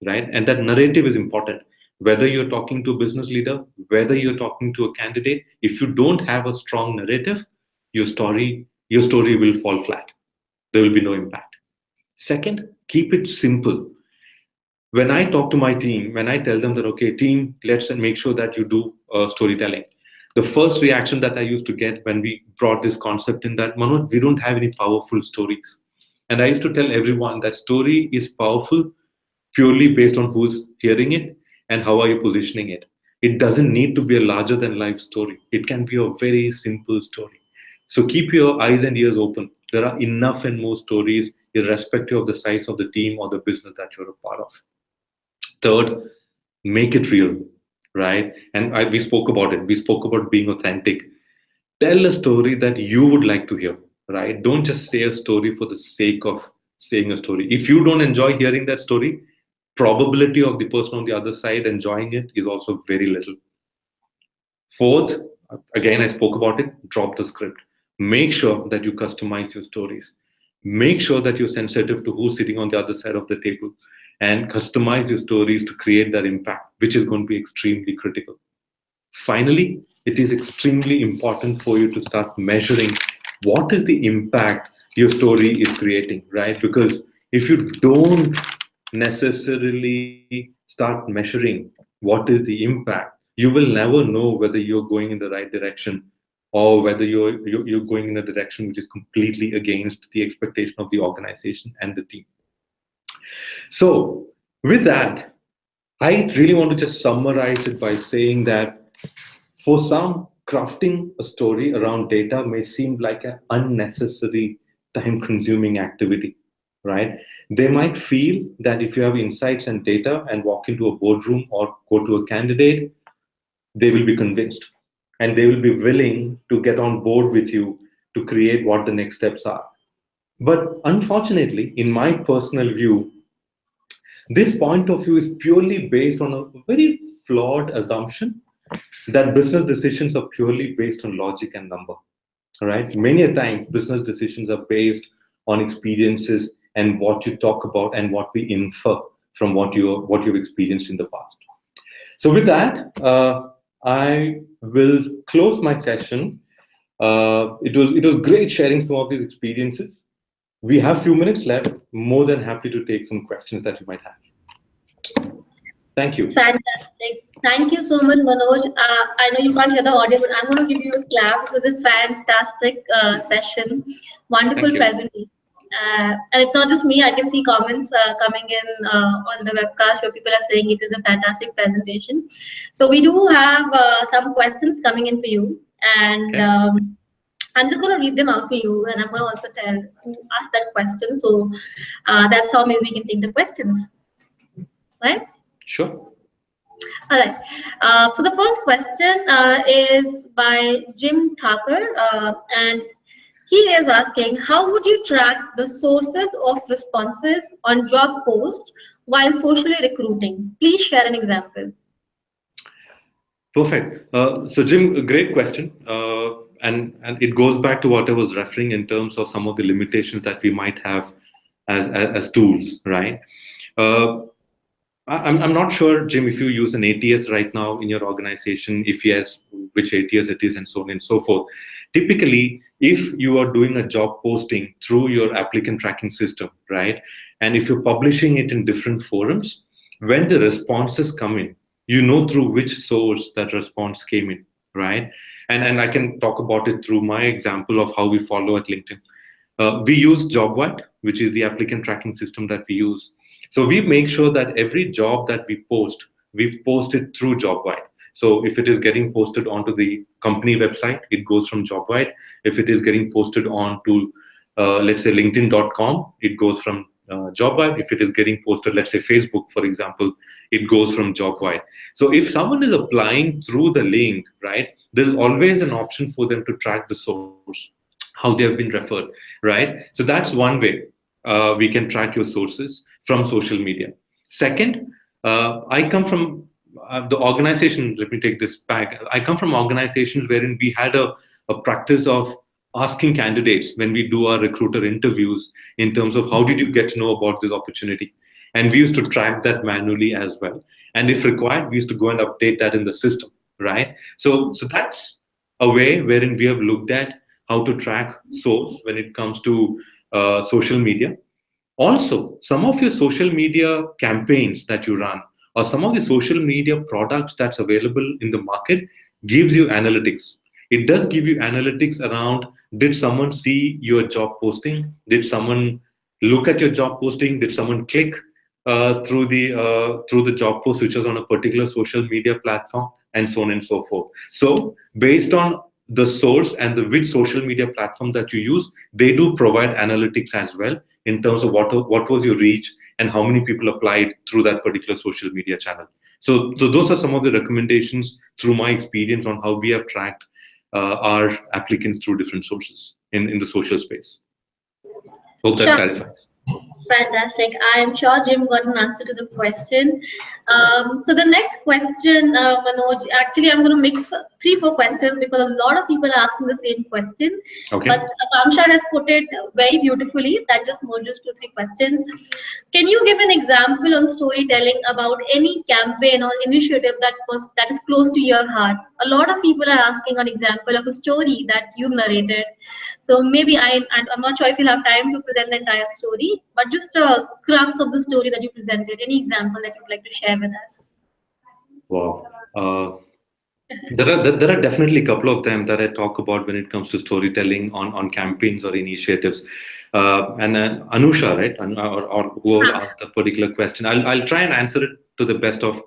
right? And that narrative is important. Whether you're talking to a business leader, whether you're talking to a candidate, if you don't have a strong narrative, your story will fall flat. There will be no impact. Second, keep it simple. When I talk to my team, when I tell them that, okay, team, let's make sure that you do storytelling. The first reaction that I used to get when we brought this concept in that, Manoj, we don't have any powerful stories. And I used to tell everyone that story is powerful purely based on who's hearing it and how are you positioning it. It doesn't need to be a larger than life story. It can be a very simple story. So keep your eyes and ears open. There are enough and more stories, irrespective of the size of the team or the business that you're a part of. Third, make it real, right? And we spoke about it. We spoke about being authentic. Tell a story that you would like to hear, right? Don't just say a story for the sake of saying a story. If you don't enjoy hearing that story, probability of the person on the other side enjoying it is also very little. Fourth, again, I spoke about it, drop the script. Make sure that you customize your stories. Make sure that you're sensitive to who's sitting on the other side of the table and customize your stories to create that impact, which is going to be extremely critical. Finally, it is extremely important for you to start measuring what is the impact your story is creating, right? Because if you don't necessarily start measuring what is the impact, you will never know whether you're going in the right direction or whether you're going in a direction which is completely against the expectation of the organization and the team. So with that, I really want to just summarize it by saying that for some, crafting a story around data may seem like an unnecessary time-consuming activity, right? They might feel that if you have insights and data and walk into a boardroom or go to a candidate, they will be convinced and they will be willing to get on board with you to create what the next steps are. But unfortunately, in my personal view, this point of view is purely based on a very flawed assumption that business decisions are purely based on logic and number, right? Many a time, business decisions are based on experiences and what you talk about and what we infer from what you've experienced in the past. So with that, I will close my session. It was great sharing some of these experiences. We have a few minutes left. More than happy to take some questions that you might have. Thank you. Fantastic. Thank you so much, Manoj. I know you can't hear the audio, but I'm going to give you a clap. It was a fantastic session. Wonderful presentation. And it's not just me. I can see comments coming in on the webcast where people are saying it is a fantastic presentation. So we do have some questions coming in for you. And I'm just going to read them out for you. And I'm going to also tell who asked that question. So that's how maybe we can take the questions. Right? Sure. All right. So the first question is by Jim Thakur, and he is asking, how would you track the sources of responses on job posts while socially recruiting? Please share an example. Perfect. So Jim, a great question. And it goes back to what I was referring in terms of some of the limitations that we might have as tools, right? I'm not sure, Jim, if you use an ATS right now in your organization, if yes, which ATS it is, and so on and so forth. Typically, if you are doing a job posting through your applicant tracking system, right, and if you're publishing it in different forums, when the responses come in, you know through which source that response came in, right? And I can talk about it through my example of how we follow at LinkedIn. We use JobWhite, which is the applicant tracking system that we use. So we make sure that every job that we post it through JobWhite. So if it is getting posted onto the company website, it goes from JobWhite. If it is getting posted onto, let's say, LinkedIn.com, it goes from JobWhite. If it is getting posted, let's say, Facebook, for example, it goes from JobWhite. So if someone is applying through the link, right, there's always an option for them to track the source, how they have been referred, right? So that's one way we can track your sources from social media. Second, I come from the organization, let me take this back. I come from organizations wherein we had a practice of asking candidates when we do our recruiter interviews in terms of how did you get to know about this opportunity? And we used to track that manually as well. And if required, we used to go and update that in the system, right? So that's a way wherein we have looked at how to track source when it comes to social media. Also, some of your social media campaigns that you run or some of the social media products that's available in the market gives you analytics. It does give you analytics around, did someone see your job posting? Did someone look at your job posting? Did someone click through the job post which is on a particular social media platform, and so on and so forth. So based on the source and the which social media platform that you use, they do provide analytics as well in terms of what was your reach and how many people applied through that particular social media channel. So those are some of the recommendations through my experience on how we have tracked our applicants through different sources in the social space. Hope that clarifies. Fantastic. I'm sure Jim got an answer to the question. So the next question, Manoj, actually I'm going to mix 3-4 questions because a lot of people are asking the same question. Okay. But Akanksha has put it very beautifully. That just merges 2-3 questions. Can you give an example on storytelling about any campaign or initiative that is close to your heart? A lot of people are asking an example of a story that you've narrated. So maybe I'm not sure if you'll have time to present the entire story, but just a crux of the story that you presented. Any example that you'd like to share with us? Wow. There are definitely a couple of them that I talk about when it comes to storytelling on campaigns or initiatives. And Anusha, right, or whoever asked that particular question, I'll try and answer it to the best of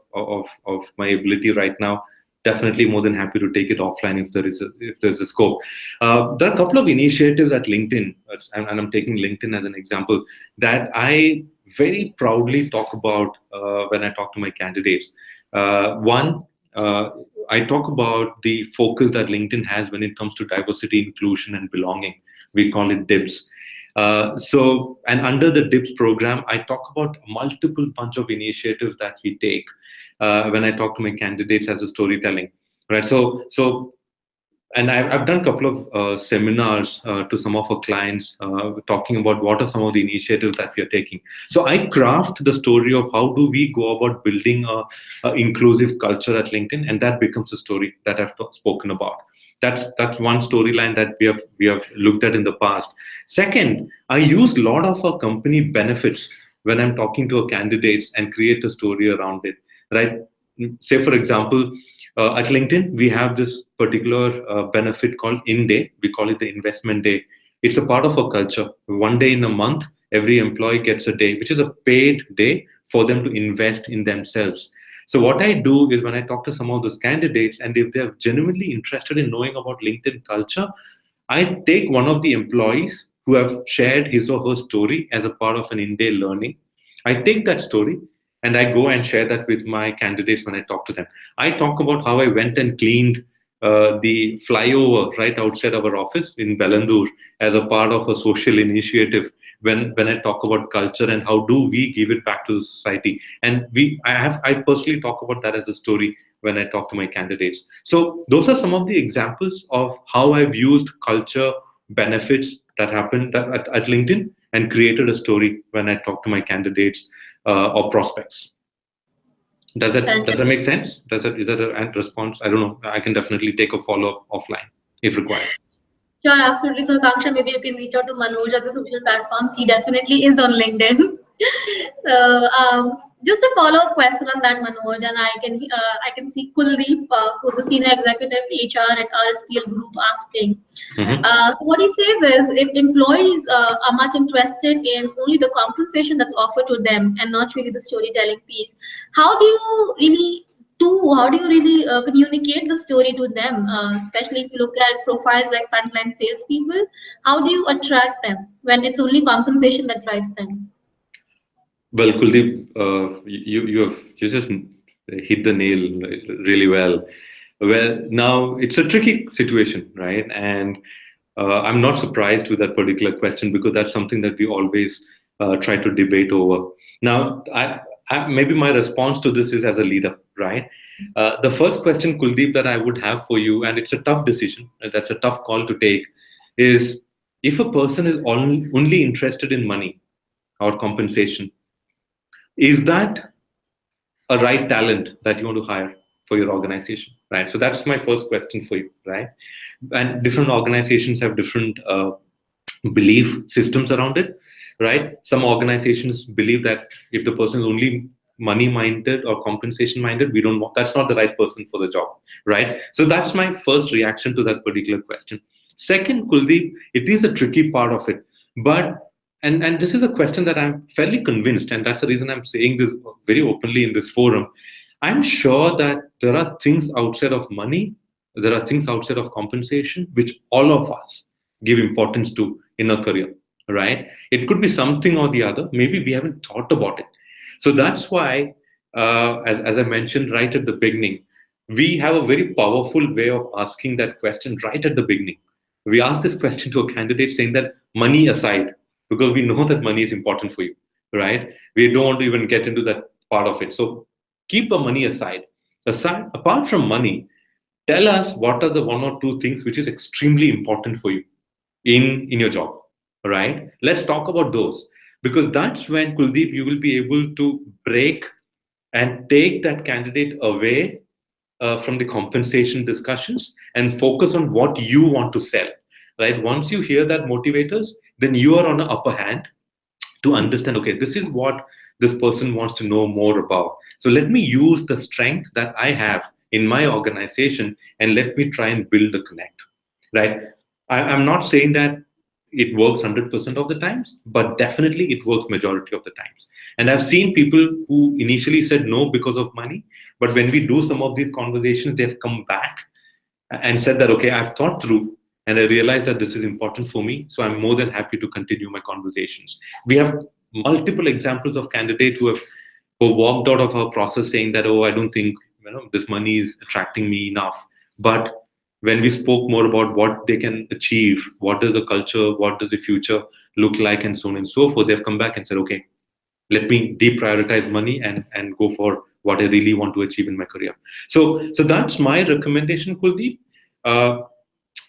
my ability right now. Definitely more than happy to take it offline if there's a scope. There are a couple of initiatives at LinkedIn, and I'm taking LinkedIn as an example, that I very proudly talk about when I talk to my candidates. One, I talk about the focus that LinkedIn has when it comes to diversity, inclusion, and belonging. We call it DIBS. And under the DIBS program, I talk about multiple bunch of initiatives that we take when I talk to my candidates as a storytelling, right? And I've done a couple of seminars to some of our clients talking about what are some of the initiatives that we are taking. So I craft the story of how do we go about building a inclusive culture at LinkedIn, and that becomes a story that I've spoken about. That's one storyline that we have looked at in the past. Second, I use a lot of our company benefits when I'm talking to our candidates and create a story around it, right? Say, for example, at LinkedIn, we have this particular benefit called In-Day. We call it the investment day. It's a part of our culture. One day in a month, every employee gets a day, which is a paid day for them to invest in themselves. So what I do is when I talk to some of those candidates, and if they're genuinely interested in knowing about LinkedIn culture, I take one of the employees who have shared his or her story as a part of an in-day learning. I take that story and I go and share that with my candidates when I talk to them. I talk about how I went and cleaned the flyover right outside our office in Bellandur as a part of a social initiative when I talk about culture and how do we give it back to the society. And I personally talk about that as a story when I talk to my candidates. So those are some of the examples of how I've used culture benefits that happened at LinkedIn and created a story when I talk to my candidates or prospects. Does that make sense? Is that a response? I don't know. I can definitely take a follow-up offline if required. Sure, absolutely. So, Akanksha, maybe you can reach out to Manoj at the social platforms. He definitely is on LinkedIn. So just a follow-up question on that, Manoj, and I can see Kuldeep, who's a senior executive HR at RSPL Group, asking. So what he says is, if employees are much interested in only the compensation that's offered to them and not really the storytelling piece, how do you really communicate the story to them? Especially if you look at profiles like frontline salespeople, how do you attract them when it's only compensation that drives them? Well, Kuldeep, you just hit the nail really well. Well, now it's a tricky situation, right? And I'm not surprised with that particular question because that's something that we always try to debate over. Now, maybe my response to this is as a leader, right? The first question, Kuldeep, that I would have for you, and it's a tough decision, and that's a tough call to take, is if a person is only interested in money or compensation, is that a right talent that you want to hire for your organization, right? So that's my first question for you, right? And different organizations have different belief systems around it, right? Some organizations believe that if the person is only money minded or compensation minded, we don't want, that's not the right person for the job, right? So that's my first reaction to that particular question. Second, Kuldeep, it is a tricky part of it, but and this is a question that I'm fairly convinced, and that's the reason I'm saying this very openly in this forum. I'm sure that there are things outside of money, there are things outside of compensation, which all of us give importance to in a career, right? It could be something or the other. Maybe we haven't thought about it. So that's why, as I mentioned right at the beginning, we have a very powerful way of asking that question right at the beginning. We ask this question to a candidate saying that money aside, because we know that money is important for you, right? We don't want to even get into that part of it. So keep the money aside. Apart from money, tell us what are the one or two things which is extremely important for you in your job, right? Let's talk about those, because that's when, Kuldeep, you will be able to break and take that candidate away from the compensation discussions and focus on what you want to sell, right? Once you hear that motivators, then you are on the upper hand to understand, okay, this is what this person wants to know more about. So let me use the strength that I have in my organization and let me try and build a connect, right? I'm not saying that it works 100% of the times, but definitely it works majority of the times. And I've seen people who initially said no because of money, but when we do some of these conversations, they've come back and said that, okay, I've thought through and I realized that this is important for me. So I'm more than happy to continue my conversations. We have multiple examples of candidates who walked out of our process saying that, oh, I don't think this money is attracting me enough. But when we spoke more about what they can achieve, what does the culture, what does the future look like, and so on and so forth, they've come back and said, okay, let me deprioritize money and go for what I really want to achieve in my career. So that's my recommendation, Kuldeep.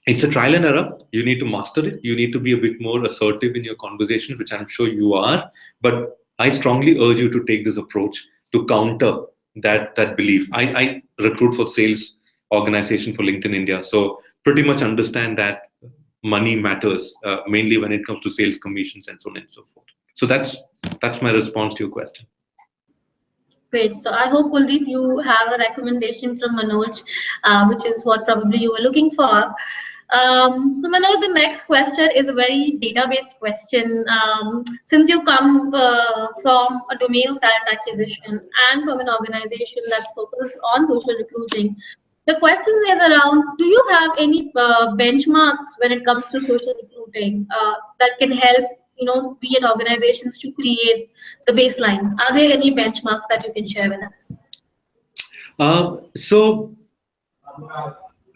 It's a trial and error. You need to master it. You need to be a bit more assertive in your conversation, which I'm sure you are. But I strongly urge you to take this approach to counter that belief. I recruit for sales organization for LinkedIn India, so pretty much understand that money matters, mainly when it comes to sales commissions and so on and so forth. So that's my response to your question. Great. So I hope, Kuldeep, you have a recommendation from Manoj, which is what probably you were looking for. So Manoj, the next question is a very data-based question. Since you come from a domain of talent acquisition and from an organization that's focused on social recruiting, the question is around, do you have any benchmarks when it comes to social recruiting that can help, be at organizations to create the baselines? Are there any benchmarks that you can share with us? So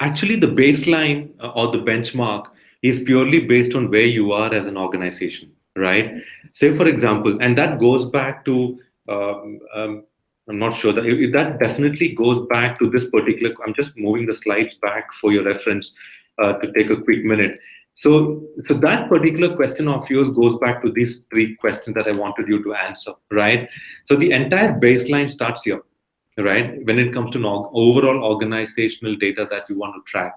actually, the baseline or the benchmark is purely based on where you are as an organization, right? Say, for example, and that goes back to, I'm not sure that definitely goes back to this particular, I'm just moving the slides back for your reference to take a quick minute. So that particular question of yours goes back to these three questions that I wanted you to answer, right? So the entire baseline starts here, right? When it comes to overall organizational data that you want to track.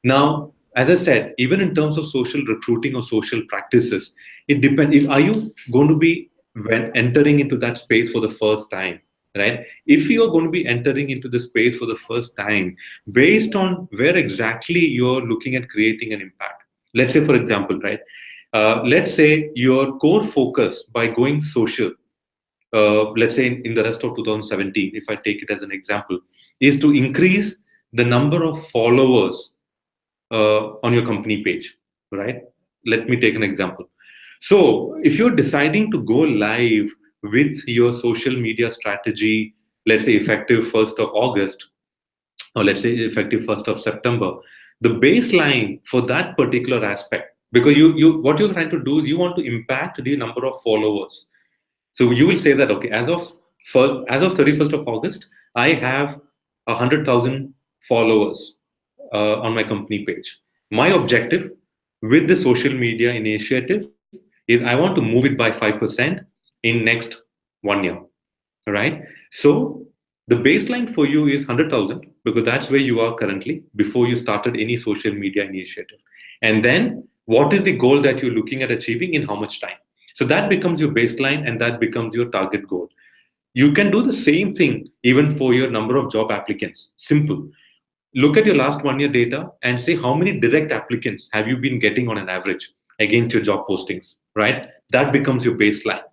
Now, as I said, even in terms of social recruiting or social practices, it depends. Are you going to be when entering into that space for the first time, right? If you're going to be entering into the space for the first time, based on where exactly you're looking at creating an impact. Let's say, for example, right? Let's say your core focus by going social, let's say in the rest of 2017, if I take it as an example, is to increase the number of followers on your company page, right? Let me take an example. So, if you're deciding to go live with your social media strategy, let's say effective 1st of August, or let's say effective 1st of September, the baseline for that particular aspect, because what you're trying to do is you want to impact the number of followers. So you will say that, okay, as of 31st of August, I have 100,000 followers on my company page. My objective with the social media initiative is I want to move it by 5% in next 1 year. All right. So the baseline for you is 100,000 because that's where you are currently before you started any social media initiative. And then what is the goal that you're looking at achieving in how much time? So that becomes your baseline and that becomes your target goal. You can do the same thing even for your number of job applicants. Simple. Look at your last 1 year data and say how many direct applicants have you been getting on an average against your job postings, right? That becomes your baseline.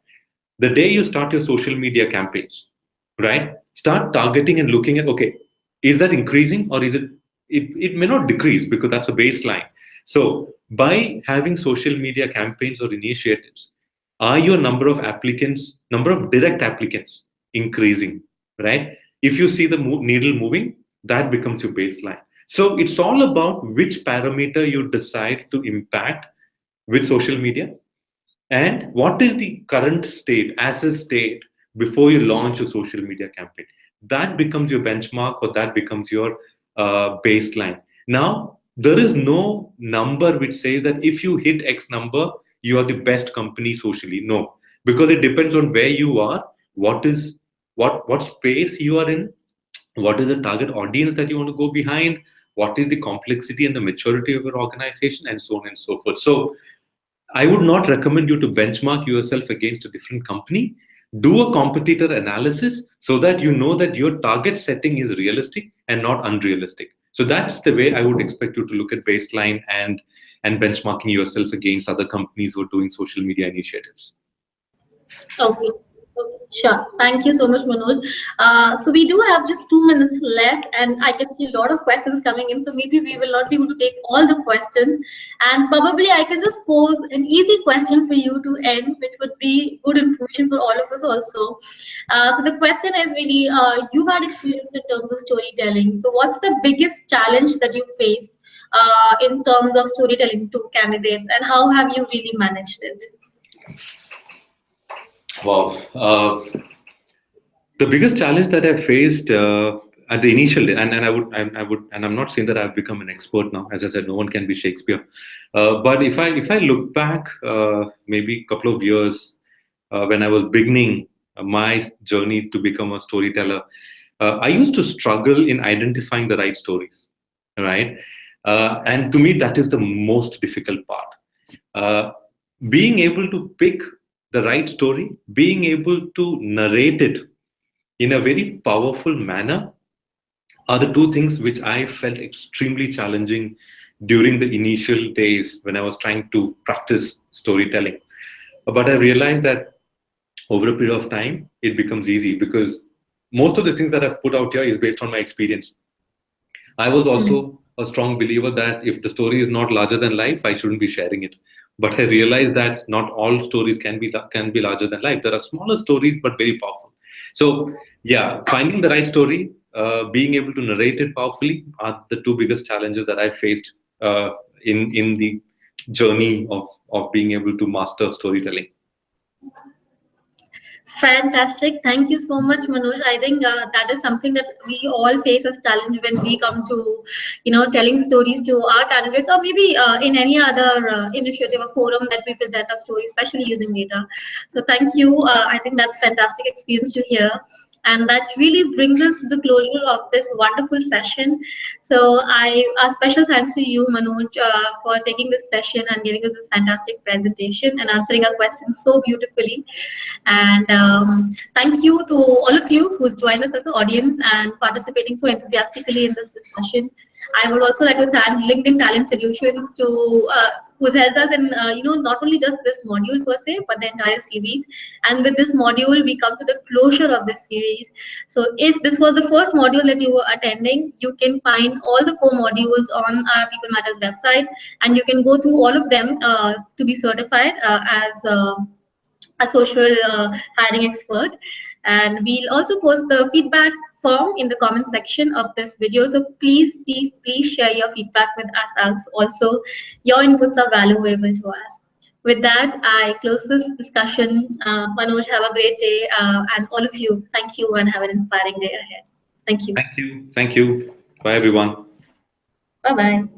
The day you start your social media campaigns, right? Start targeting and looking at, okay, is that increasing or is it may not decrease because that's a baseline. So by having social media campaigns or initiatives, are your number of applicants, number of direct applicants increasing, right? If you see the needle moving, that becomes your baseline. So it's all about which parameter you decide to impact with social media and what is the current state as a state before you launch a social media campaign. That becomes your benchmark or that becomes your baseline. Now there is no number which says that if you hit X number you are the best company socially. No, because it depends on where you are, what space you are in, what is the target audience that you want to go behind, what is the complexity and the maturity of your organization, and so on and so forth. So I would not recommend you to benchmark yourself against a different company. Do a competitor analysis so that you know that your target setting is realistic and not unrealistic. So that's the way I would expect you to look at baseline and benchmarking yourself against other companies who are doing social media initiatives. Okay. Okay, sure. Thank you so much, Manoj. So we do have just 2 minutes left, and I can see a lot of questions coming in. So maybe we will not be able to take all the questions, and probably I can just pose an easy question for you to end, which would be good information for all of us also. So the question is really, you've had experience in terms of storytelling. So what's the biggest challenge that you faced in terms of storytelling to candidates, and how have you really managed it? Wow. The biggest challenge that I faced at the initial day, and and I'm not saying that I've become an expert now. As I said, no one can be Shakespeare. But if I look back, maybe a couple of years when I was beginning my journey to become a storyteller, I used to struggle in identifying the right stories, right? And to me, that is the most difficult part. Being able to pick the right story, being able to narrate it in a very powerful manner are the two things which I felt extremely challenging during the initial days when I was trying to practice storytelling. But I realized that over a period of time, it becomes easy because most of the things that I've put out here is based on my experience. I was also a strong believer that if the story is not larger than life, I shouldn't be sharing it. But I realized that not all stories can be larger than life. There are smaller stories but very powerful. So yeah, finding the right story, being able to narrate it powerfully are the two biggest challenges that I faced in the journey of being able to master storytelling. Fantastic. Thank you so much, Manoj. I think that is something that we all face as challenge when we come to, telling stories to our candidates, or maybe in any other initiative or forum that we present our stories, especially using data. So thank you. I think that's fantastic experience to hear. And that really brings us to the closure of this wonderful session. So a special thanks to you, Manoj, for taking this session and giving us this fantastic presentation and answering our questions so beautifully. And thank you to all of you who's joined us as an audience and participating so enthusiastically in this discussion. I would also like to thank LinkedIn Talent Solutions who's helped us in not only just this module per se, but the entire series. And with this module, we come to the closure of this series. So if this was the first module that you were attending, you can find all the 4 modules on our People Matters website, and you can go through all of them to be certified as a social hiring expert. And we'll also post the feedback form in the comment section of this video. So please share your feedback with us also. Your inputs are valuable to us. With that, I close this discussion. Manoj, have a great day. And all of you, thank you and have an inspiring day ahead. Thank you. Thank you. Thank you. Bye, everyone. Bye-bye.